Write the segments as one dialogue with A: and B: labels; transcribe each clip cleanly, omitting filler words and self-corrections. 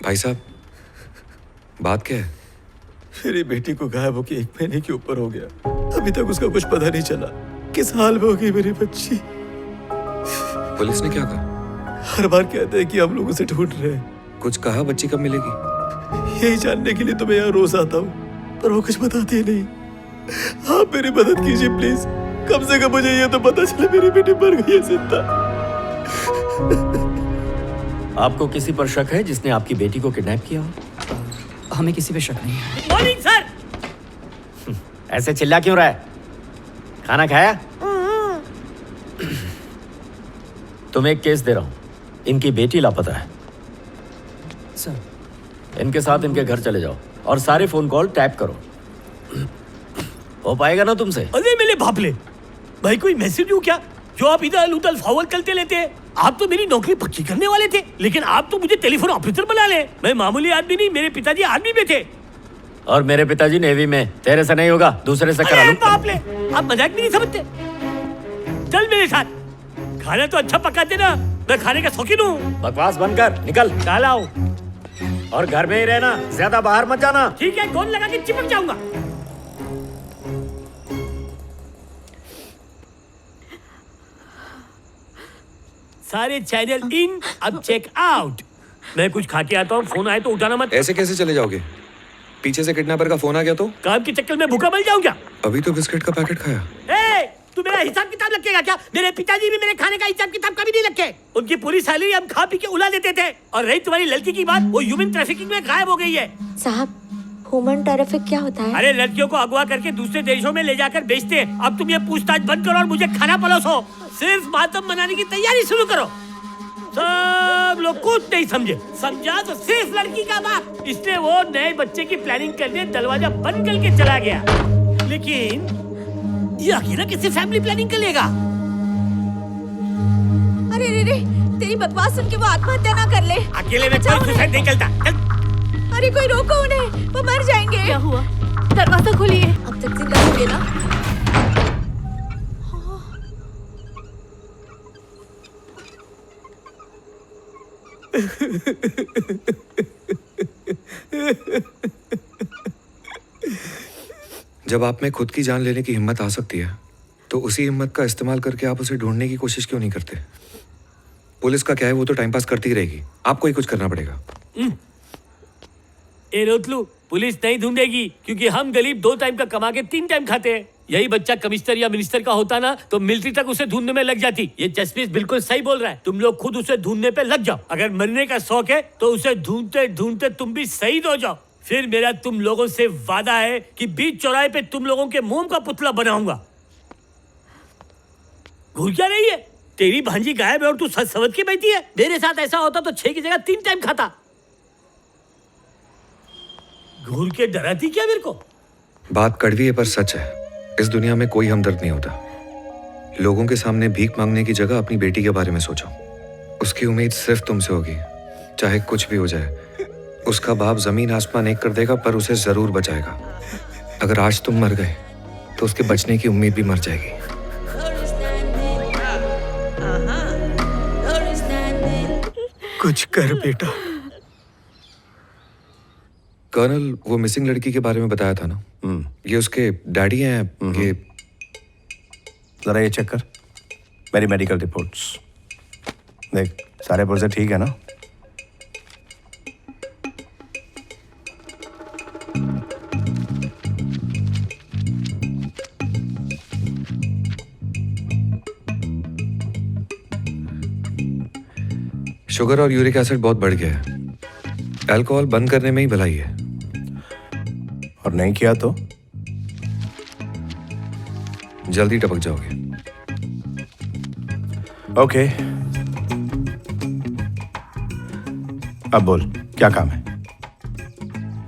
A: भाई साहब, बात क्या है?
B: मेरी बेटी को गायब होके 1 महीने के ऊपर हो गया। अभी तक उसका कुछ पता नहीं चला। किस हाल में हो गई मेरी बच्ची?
A: पुलिस ने क्या कहा?
B: हर बार कहते हैं कि हम लोग उसे ढूंढ रहे हैं।
A: कुछ कहा बच्ची कब मिलेगी?
B: यही जानने के लिए तो मैं यहाँ रोज आता हूँ, पर वो कुछ बताते ही नहीं। आप मेरी मदद कीजिए प्लीज। कम से कम मुझे ये तो पता चले मेरी बेटी मर गई है जिंदा।
C: आपको किसी पर शक है जिसने आपकी बेटी को किडनैप किया हो?
D: हमें किसी पे शक नहीं है।
E: Morning sir.
C: ऐसे चिल्ला क्यों रहा है? खाना खाया? तुम्हें एक केस दे रहा हूं। इनकी बेटी लापता है।
D: सर,
C: इनके साथ इनके घर चले जाओ और सारे फोन कॉल टैप करो। हो पाएगा ना तुमसे?
E: अरे मेरे बापले, भाई कोई मैसेज हूँ क्या जो आप इधर उधर फॉरवर्ड करते लेते हैं? आप तो मेरी नौकरी पक्की करने वाले थे, लेकिन आप तो मुझे टेलीफोन ऑपरेटर बना ले। मैं मामूली आदमी नहीं, मेरे पिताजी आर्मी में थे।
C: और मेरे पिताजी नेवी में। तेरे से नहीं होगा, दूसरे से करा लूं।
E: बाप ले, आप मजाक भी नहीं समझते। चल मेरे साथ, खाना तो अच्छा पकाते ना, मैं खाने का शौकीन हूँ।
C: बकवास बंद कर, निकल।
E: काला हूँ
C: और घर में ही रहना, ज्यादा बाहर मत जाना।
E: ठीक है, गोल लगा के चिपक जाऊंगा। सारे चैनल इन, अब चेक आउट। मैं कुछ खा के आता हूँ, फोन आए तो उठाना मत।
A: ऐसे कैसे चले जाओगे? पीछे से किडनैपर का फोन आ गया तो?
E: काम के चक्कर में भूखा मर जाऊं क्या?
A: अभी तो बिस्किट का पैकेट खाया।
E: ए, तू मेरा हिसाब किताब रखेगा क्या? मेरे पिताजी भी मेरे खाने का हिसाब किताब कभी नहीं रखे। उनकी पूरी सैलरी हम खा पी के उड़ा देते थे। और रही तुम्हारी लड़की की बात, वो ह्यूमन ट्रैफिकिंग में गायब हो गई है।
F: साहब, ह्यूमन ट्रैफिक क्या होता है?
E: अरे लड़कियों को अगवा करके दूसरे देशों में ले जाकर बेचते हैं। अब तुम ये पूछताछ बंद करो और मुझे खाना परोसो। सिर्फ मातम मनाने की तैयारी शुरू करो। सब लोग कुछ नहीं समझे, समझा तो सिर्फ लड़की का बाप। इसलिए वो नए बच्चे की प्लानिंग करने दरवाजा बंद करके चला गया। लेकिन ये अकेला कैसे फैमिली प्लानिंग कर लेगा?
F: अरे रे रे, तेरी बकवास सुन के वो आत्महत्या ना कर ले।
E: अकेले में कोई सुसाइड नहीं करता।
F: अरे कोई रोको उन्हें, वो मर जाएंगे।
G: क्या हुआ? दरवाजा खोलिए।
F: अब तक जिंदा होंगे ना?
A: जब आप में खुद की जान लेने की हिम्मत आ सकती है, तो उसी हिम्मत का इस्तेमाल करके आप उसे ढूंढने की कोशिश क्यों नहीं करते? पुलिस का क्या है, वो तो टाइम पास करती ही रहेगी। आपको ही कुछ करना पड़ेगा।
E: ए रोतलू, पुलिस नहीं ढूंढेगी, क्योंकि हम गरीब 2 टाइम का कमा के 3 टाइम खाते हैं। यही बच्चा कमिश्नर या मिनिस्टर का होता ना, तो मिलिट्री तक उसे ढूंढने में लग जाती। ये जसप्रीत बिल्कुल सही बोल रहा है। तुम लोग खुद उसे ढूंढने पे लग जाओ। अगर मरने का शौक है तो उसे ढूंढते ढूंढते तुम भी शहीद हो जाओ। फिर मेरा तुम लोगों से वादा है कि बीच चौराहे पे तुम लोगों के मोम का पुतला बनाऊंगा। घूर क्या रही है? तेरी भांजी गायब है और तू सच समझ के बैठी है। मेरे साथ ऐसा होता तो 6 की जगह 3 टाइम खाता। घूर के डराती क्या मेरे को?
A: बात कड़वी है पर सच है। इस दुनिया में कोई हमदर्द नहीं होता। लोगों के सामने भीख मांगने की जगह अपनी बेटी के बारे में सोचो। उसकी उम्मीद सिर्फ तुमसे होगी, चाहे कुछ भी हो जाए। उसका बाप जमीन आसमान एक कर देगा, पर उसे जरूर बचाएगा। अगर आज तुम मर गए तो उसके बचने की उम्मीद भी मर जाएगी।
B: कुछ कर बेटा।
A: कर्नल, वो मिसिंग लड़की के बारे में बताया था ना? ये उसके डैडी हैं? ये
H: जरा ये चेक कर, मेरी मेडिकल रिपोर्ट्स देख। सारे पुर्जे ठीक है ना?
A: शुगर और यूरिक एसिड बहुत बढ़ गया है। अल्कोहल बंद करने में ही भलाई है।
H: और नहीं किया तो
A: जल्दी टपक जाओगे।
H: ओके, अब बोल, क्या काम है?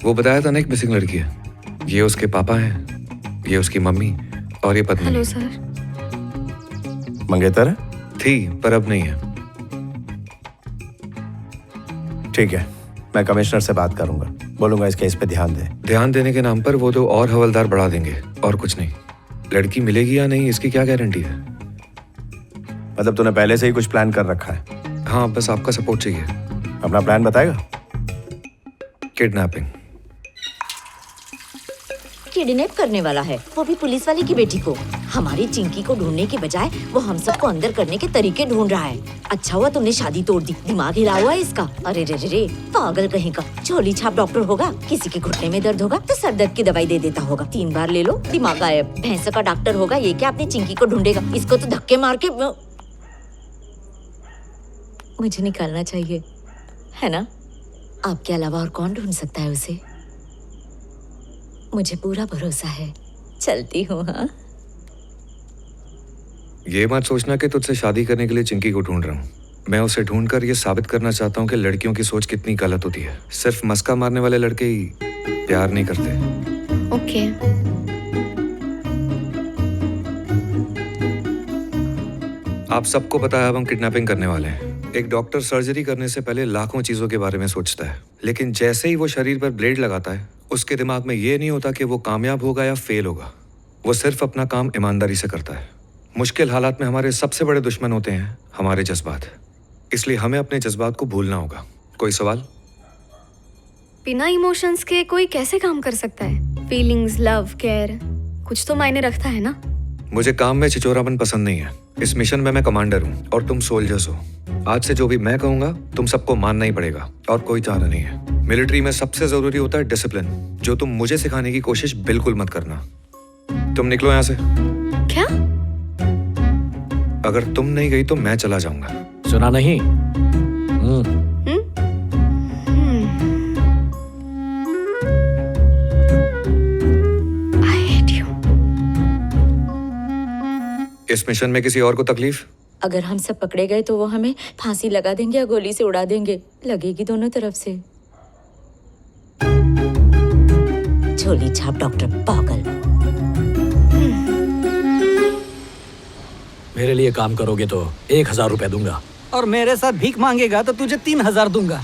A: वो बताया था ना, एक मिसिंग लड़की है। ये उसके पापा हैं, ये उसकी मम्मी और ये पत्नी।
F: Hello sir.
H: मंगेतर है?
A: थी पर अब नहीं है।
H: ठीक है, मैं कमिश्नर से बात करूंगा, बोलूंगा इस केस पे ध्यान दे।
A: ध्यान देने के नाम पर वो तो और हवलदार बढ़ा देंगे, और कुछ नहीं। लड़की मिलेगी या नहीं, इसकी क्या गारंटी है?
H: मतलब तूने पहले से ही कुछ प्लान कर रखा है?
A: हाँ, बस आपका सपोर्ट चाहिए।
H: अपना प्लान बताएगा?
A: किडनैपिंग।
F: किडनैप करने वाला है, वो भी पुलिस वाले की बेटी को। हमारी चिंकी को ढूंढने के बजाय वो हम सबको अंदर करने के तरीके ढूंढ रहा है। अच्छा हुआ तुमने शादी तोड़ दी, दिमाग हिला हुआ है इसका। अरे रे रे रे, पागल कहीं का। झोली छाप डॉक्टर होगा, किसी के घुटने में दर्द होगा तो सर दर्द की दवाई दे देता होगा। 3 बार ले लो, दिमाग गायब। भैंस का डॉक्टर होगा, ये क्या अपनी चिंकी को ढूंढेगा? इसको तो धक्के मार के मुझे निकालना चाहिए, है ना? आपके अलावा और कौन ढूंढ सकता है उसे? मुझे पूरा भरोसा है। चलती हूँ। हाँ,
A: ये मत सोचना कि तुझसे शादी करने के लिए चिंकी को ढूंढ रहा हूँ। मैं उसे ढूंढकर ये साबित करना चाहता हूँ कि लड़कियों की सोच कितनी गलत होती है। सिर्फ मस्का मारने वाले लड़के ही प्यार नहीं करते।
G: ओके।
A: आप सबको पता है अब हम किडनैपिंग करने वाले हैं। एक डॉक्टर सर्जरी करने से पहले लाखों चीजों के बारे में सोचता है, लेकिन जैसे ही वो शरीर पर ब्लेड लगाता है उसके दिमाग में ये नहीं होता कि वो कामयाब होगा या फेल होगा। वो सिर्फ अपना काम ईमानदारी से करता है। मुश्किल हालात में हमारे सबसे बड़े दुश्मन होते हैं हमारे जज्बात, इसलिए हमें अपने जज्बात को भूलना होगा। कोई सवाल?
G: बिना इमोशंस के कोई कैसे काम कर सकता है? फीलिंग्स, लव, केयर कुछ तो मायने रखता है ना?
A: मुझे काम में छिचोरापन पसंद नहीं है। इस मिशन में मैं कमांडर हूँ और तुम सोल्जर्स हो। आज से जो भी मैं कहूंगा तुम सबको मानना ही पड़ेगा और कोई चारा नहीं है। मिलिट्री में सबसे जरूरी होता है डिसिप्लिन, जो तुम मुझे सिखाने की कोशिश बिल्कुल मत करना। तुम निकलो यहाँ से।
G: क्या?
A: अगर तुम नहीं गई तो मैं चला जाऊंगा।
C: सुना नहीं?
G: I hate you.
A: इस मिशन में किसी और को तकलीफ?
F: अगर हम सब पकड़े गए तो वो हमें फांसी लगा देंगे या गोली से उड़ा देंगे। लगेगी दोनों तरफ से। झोली छाप डॉक्टर पागल।
C: मेरे लिए काम करोगे तो 1000 रुपए दूंगा।
D: और मेरे साथ भीख मांगेगा तो तुझे 3000 दूंगा।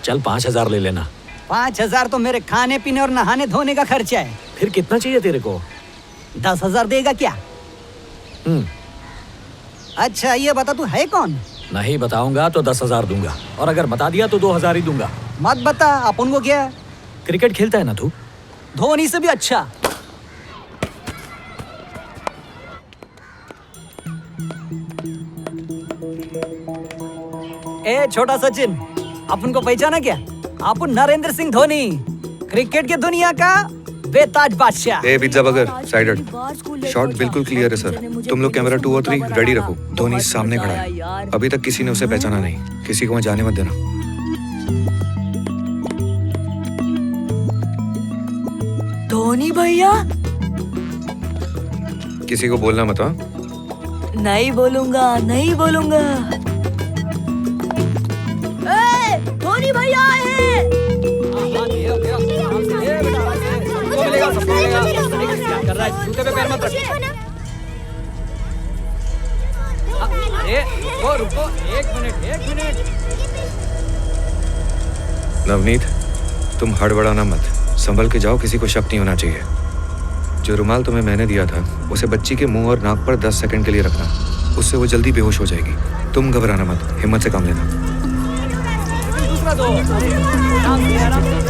C: चल 5000 ले लेना।
D: 5000 तो मेरे खाने पीने और नहाने धोने का खर्चा है।
C: फिर कितना चाहिए तेरे को?
D: 10,000 देगा क्या? अच्छा ये बता तू है कौन?
C: नहीं बताऊंगा तो 10,000 दूंगा, और अगर बता दिया तो 2000 ही दूंगा।
D: मत बता, अपन को क्या?
C: क्रिकेट खेलता है ना तू?
D: धोनी से भी अच्छा। ए छोटा सचिन, अपन को पहचाना क्या? अपन नरेंद्र सिंह धोनी, क्रिकेट की दुनिया का बेताज बादशाह।
A: ए पिज्जा बर्गर साइडर। शॉट बिल्कुल क्लियर है सर। तुम लोग कैमरा 2 और 3 रेडी रखो। धोनी सामने खड़ा है। अभी तक किसी ने उसे पहचाना नहीं। किसी को वहां जाने मत देना।
F: धोनी भैया?
A: किसी को बोलना मत। हाँ,
F: नहीं बोलूंगा, नहीं बोलूंगा। धोनी भैया है।
D: जूते पे पैर मत रख। अरे वो रुको, एक मिनट।
A: नवनीत, तुम हड़बड़ाना मत। संभल के जाओ, किसी को शक नहीं होना चाहिए। जो रुमाल तुम्हें मैंने दिया था उसे बच्ची के मुंह और नाक पर 10 सेकंड के लिए रखना। उससे वो जल्दी बेहोश हो जाएगी। तुम घबराना मत, हिम्मत से काम लेना।
D: दूसरा दो। आराम से।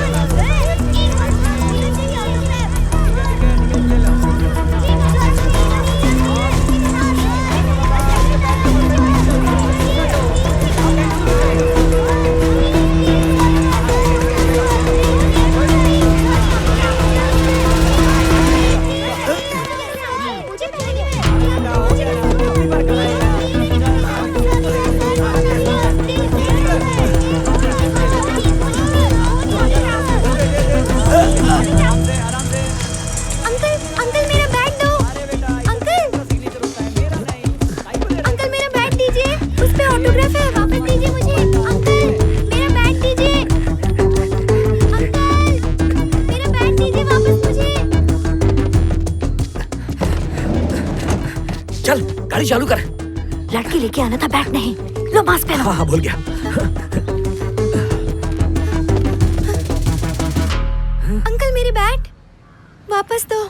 C: चल गाड़ी चालू कर।
F: लड़की लेके आना था, बैग नहीं। लो मास्क पहनो।
C: हाँ भूल गया।
G: अंकल मेरी बैट वापस दो।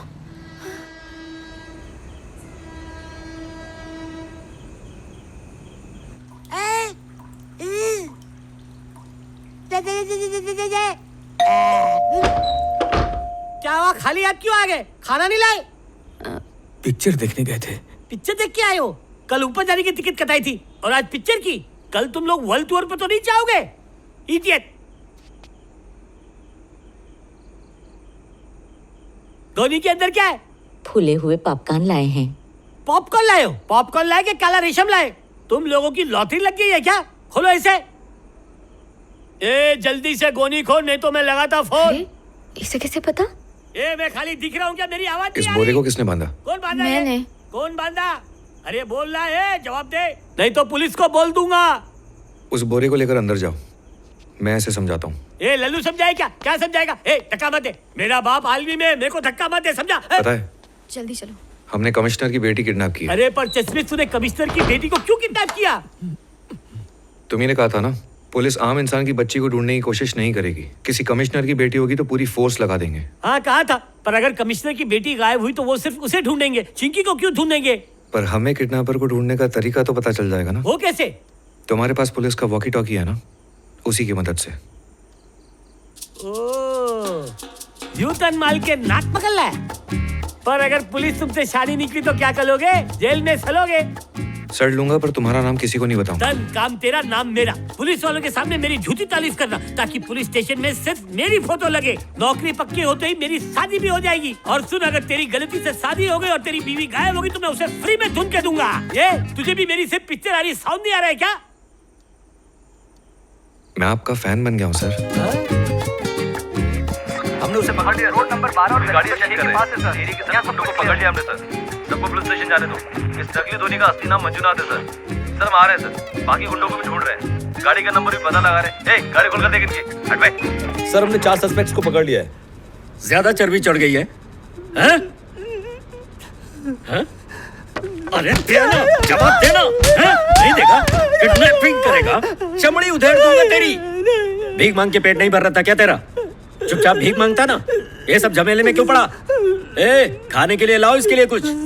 E: क्या हुआ, खाली हाथ क्यों आ गए? खाना नहीं लाए?
B: पिक्चर देखने गए थे।
E: पिक्चर देख के आए हो? कल ऊपर जाने की टिकट कटाई थी और आज पिक्चर की। कल तुम लोग वर्ल्ड टूर पे तो नहीं जाओगे? इडियट। धोनी के अंदर क्या है?
F: फूले हुए पॉपकॉर्न लाए हैं।
E: पॉपकॉर्न लाए हो? पॉपकॉर्न लाए कि काला रेशम लाए? तुम लोगों की लॉटरी लग गई है क्या? खोलो इसे। ए जल्दी से गोनी खोल, नहीं तो मैं लगाता फोन।
G: अरे, इसे कैसे पता?
E: ए मैं खाली दिख रहा हूँ क्या? मेरी आवाज
A: इस
E: नहीं आ
A: बोरे
E: रही?
A: को किसने बांधा?
E: कौन बांधा है?
G: मैंने।
E: कौन बांधा? अरे बोल रहा है, जवाब दे, नहीं तो पुलिस को बोल दूंगा।
A: उस बोरे को लेकर अंदर जाओ, मैं ऐसे समझाता हूँ।
E: ए लल्लू समझाए क्या? क्या समझाएगा? ए धक्का मत दे, मेरा बाप आलमी में, मेरे को धक्का मत दे, समझा?
A: पता है,
G: जल्दी चलो।
A: हमने कमिश्नर की बेटी किडनैप की है।
E: अरे पर चश्मिश, तूने कमिश्नर की बेटी को क्यों किडनैप किया?
A: तुम्ही ने कहा था ना, पुलिस आम इंसान की बच्ची को ढूंढने की कोशिश नहीं करेगी। किसी कमिश्नर की बेटी होगी तो पूरी फोर्स लगा देंगे।
E: हाँ कहा था, पर अगर कमिश्नर की बेटी गायब हुई तो वो सिर्फ उसे ढूंढेंगे, चिंकी को क्यों ढूंढेंगे?
A: पर हमें किडनैपर को ढूंढने का तरीका तो पता चल जाएगा ना।
E: वो कैसे?
A: तुम्हारे पास पुलिस का वॉकी टॉकी है ना, उसी की मदद से।
E: ओह, यूं तन माल के नाक पकड़ ला है। पर अगर पुलिस तुमसे शादी निकली तो क्या करोगे? जेल में सलोगे।
A: सड़ लूंगा, पर तुम्हारा नाम किसी को नहीं बताऊंगा।
E: तन काम तेरा, नाम मेरा। पुलिस वालों के सामने मेरी झूठी तारीफ करना, ताकि पुलिस स्टेशन में सिर्फ मेरी फोटो लगे। नौकरी पक्की होते ही मेरी शादी भी हो जाएगी। और सुन, अगर तेरी गलती से शादी हो गई और तेरी बीवी गायब होगी तो मैं उसे फ्री में धुन के दूंगा। ये तुझे भी मेरी सिर्फ पिक्चर आ रही, साउंड नहीं आ रहा है क्या?
A: मैं आपका फैन बन गया हूँ सर।
I: हमने उसे पकड़ लिया, रोड नंबर 12 और गाड़ी चेक के पास है सर। एरिया के सब लोगों को पकड़ लिया हमने सर। सबको पुलिस स्टेशन जाने दो। इस नकली धोनी का असली नाम मंजूनाथ है सर। सर हम आ रहे हैं सर, बाकी गुंडों को भी ढूंढ रहे हैं, गाड़ी का नंबर भी पता लगा रहे हैं। गाड़ी खोल कर देख इनकी। हट भाई।
B: सर हमने 4 सस्पेक्ट्स को पकड़ लिया है।
C: ज्यादा चर्बी चढ़ गई है, हैं? हैं? अरे देना, जवाब देना, हैं? नहीं देगा, किडनैपिंग करेगा, चमड़ी उधेड़ दूंगा तेरी। भीख मांग के पेट नहीं भर रहा था क्या तेरा? चुपचाप भीख मांगता ना, ये सब झमेले में क्यों पड़ा? ए, खाने के लिए लाओ इसके लिए कुछ।